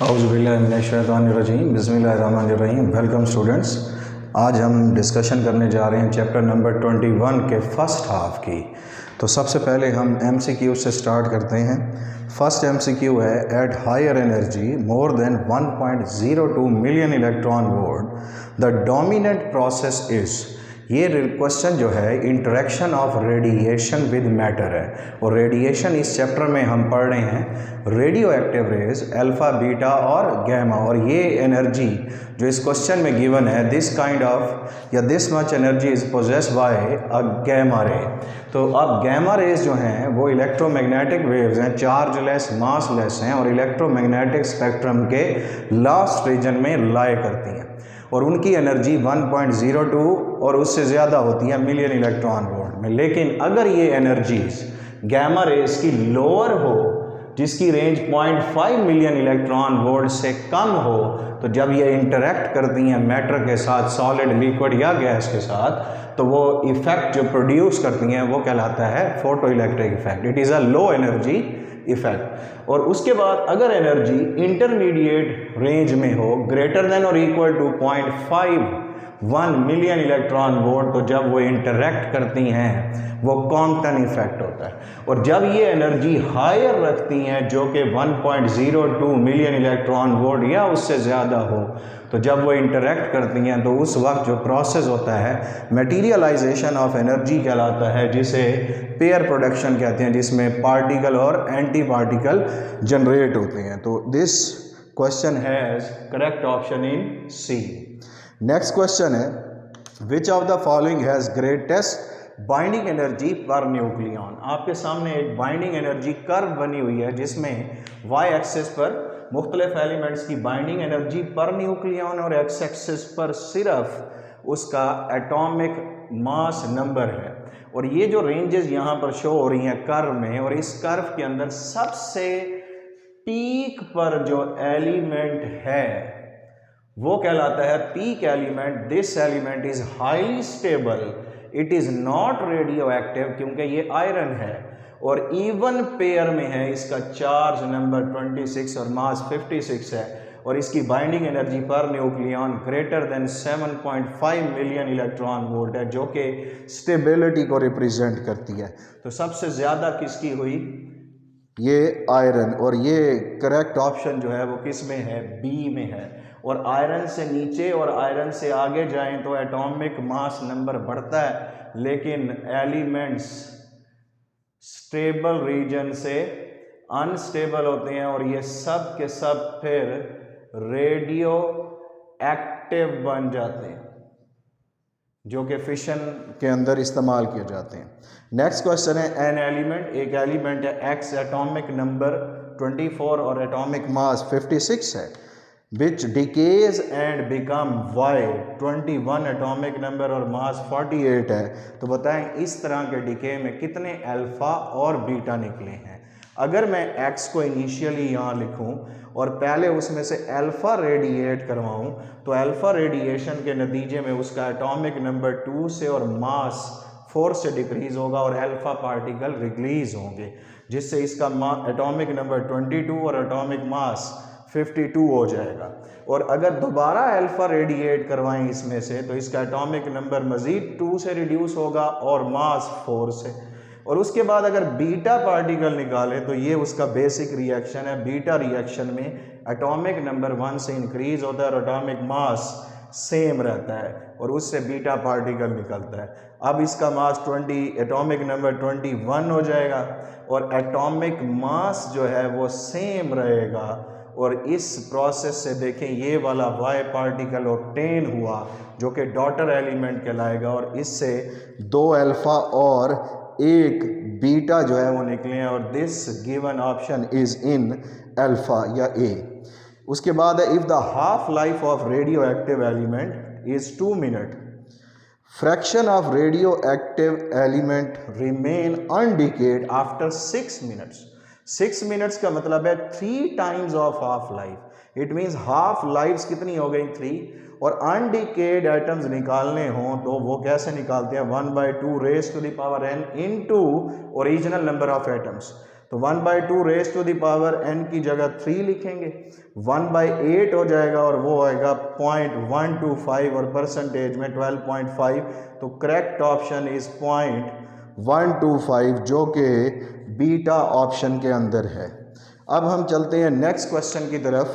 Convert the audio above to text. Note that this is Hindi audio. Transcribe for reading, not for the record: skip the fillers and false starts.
औज़ुबिल्लाहिमिनश्शैतानिर्रजीम बिस्मिल्लाहिर्रहमानिर्रहीम। Welcome students. आज हम डिस्कशन करने जा रहे हैं चैप्टर नंबर 21 के फर्स्ट हाफ की। तो सबसे पहले हम MCQ से स्टार्ट करते हैं। फर्स्ट MCQ है, at higher energy more than 1.02 million electron volt the dominant process is. ये क्वेश्चन जो है interaction of radiation with matter है, और रेडिएशन इस चैप्टर में हम पढ़ रहे हैं radioactive rays alpha, beta और गैमा। और ये एनर्जी जो इस क्वेश्चन में गिवन है, दिस काइंड ऑफ या this much energy is possessed by a gamma ray. तो अब गैमा रेज जो हैं वो इलेक्ट्रोमैग्नेटिक वेव्स हैं, चार्जलेस, मासलेस हैं, और इलेक्ट्रोमैग्नेटिक स्पेक्ट्रम के लास्ट रीजन में लाई करती हैं, और उनकी एनर्जी 1.02 और उससे ज़्यादा होती है मिलियन इलेक्ट्रॉन वोल्ट में। लेकिन अगर ये एनर्जीज गैमा रेज की लोअर हो, जिसकी रेंज 0.5 मिलियन इलेक्ट्रॉन वोल्ट से कम हो, तो जब ये इंटरेक्ट करती हैं मैटर के साथ, सॉलिड, लिक्विड या गैस के साथ, तो वो इफेक्ट जो प्रोड्यूस करती हैं वो कहलाता है photoelectric effect. It is a low energy effect. और उसके बाद अगर एनर्जी इंटरमीडिएट रेंज में हो, ग्रेटर देन और equal to 0.51 million electron volt, तो जब वो इंटरेक्ट करती हैं वो कॉम्पटन इफेक्ट होता है। और जब ये एनर्जी हायर रखती हैं, जो कि 1.02 मिलियन इलेक्ट्रॉन वोल्ट या उससे ज़्यादा हो, तो जब वो इंटरेक्ट करती हैं तो उस वक्त जो प्रोसेस होता है मटेरियलाइजेशन ऑफ एनर्जी कहलाता है, जिसे पेयर प्रोडक्शन कहते हैं, जिसमें पार्टिकल और एंटी पार्टिकल जनरेट होते हैं। तो this question has correct option in C. Next question है, which of the following has greatest binding energy per nucleon. आपके सामने एक बाइंडिंग एनर्जी कर्व बनी हुई है, जिसमें वाई एक्सिस पर मुख्तलिफ एलिमेंट्स की बाइंडिंग एनर्जी पर न्यूक्लियन और एक्स एक्सिस पर सिर्फ उसका एटॉमिक मास नंबर है। और ये जो रेंजेस यहाँ पर शो हो रही हैं कर्व में, और इस कर्व के अंदर सबसे पीक पर जो एलिमेंट है वो कहलाता है peak element. This element is highly stable, it is not radio active, क्योंकि ये आयरन है और इवन पेयर में है। इसका चार्ज नंबर 26 और मास 56 है, और इसकी binding energy per nucleon greater than 7.5 million electron volt है, जो कि स्टेबिलिटी को रिप्रेजेंट करती है। तो सबसे ज़्यादा किसकी हुई? ये आयरन। और ये करेक्ट ऑप्शन जो है वो किस में है? बी में है। और आयरन से नीचे और आयरन से आगे जाएं तो एटॉमिक मास नंबर बढ़ता है, लेकिन एलिमेंट्स स्टेबल रीजन से अनस्टेबल होते हैं, और ये सब के सब फिर रेडियो एक्टिव बन जाते हैं, जो कि फिशन के अंदर इस्तेमाल किए जाते हैं। नेक्स्ट क्वेश्चन है, एन एलिमेंट, एक एलिमेंट है एक्स, एटॉमिक नंबर 24 और एटॉमिक मास 56 है, which decays and become Y, 21 atomic number और मास 48 है। तो बताएं इस तरह के डिके में कितने अल्फा और बीटा निकले हैं। अगर मैं एक्स को इनिशियली यहाँ लिखूँ और पहले उसमें से अल्फा रेडिएट करवाऊँ, तो अल्फा रेडिएशन के नतीजे में उसका एटॉमिक नंबर 2 से और मास 4 से डिक्रीज होगा, और अल्फा पार्टिकल रिलीज होंगे, जिससे इसका एटॉमिक नंबर 22 और एटॉमिक मास 52 हो जाएगा। और अगर दोबारा अल्फा रेडिएट करवाएं इसमें से, तो इसका एटॉमिक नंबर मज़ीद 2 से रिड्यूस होगा और मास 4 से। और उसके बाद अगर बीटा पार्टिकल निकाले, तो ये उसका बेसिक रिएक्शन है। बीटा रिएक्शन में एटॉमिक नंबर 1 से इंक्रीज होता है और एटॉमिक मास सेम रहता है, और उससे बीटा पार्टिकल निकलता है। अब इसका मास 20, एटॉमिक नंबर 21 हो जाएगा, और एटॉमिक मास जो है वो सेम रहेगा। और इस प्रोसेस से देखें ये वाला वाई पार्टिकल ऑब्टेन हुआ, जो कि डॉटर एलिमेंट कहलाएगा, और इससे 2 अल्फा और 1 बीटा जो है वो निकले हैं, और this given option is in alpha या ए। उसके बाद है, if the half life of radio active element is 2 minute, fraction of radio active element remain undecayed after 6 minutes. 6 minutes का मतलब है 3 times of half life. It means half lives कितनी हो गई? 3। और अनडिकेड एटम्स निकालने हों तो वो कैसे निकालते हैं? 1/2 raise to the power n into original number of atoms. तो 1/2 raise to the power n की जगह 3 लिखेंगे, 1/8 हो जाएगा और वो आएगा 0.125 और परसेंटेज में 12.5। तो करेक्ट ऑप्शन इज 0.125 जो कि बीटा ऑप्शन के अंदर है। अब हम चलते हैं नेक्स्ट क्वेश्चन की तरफ।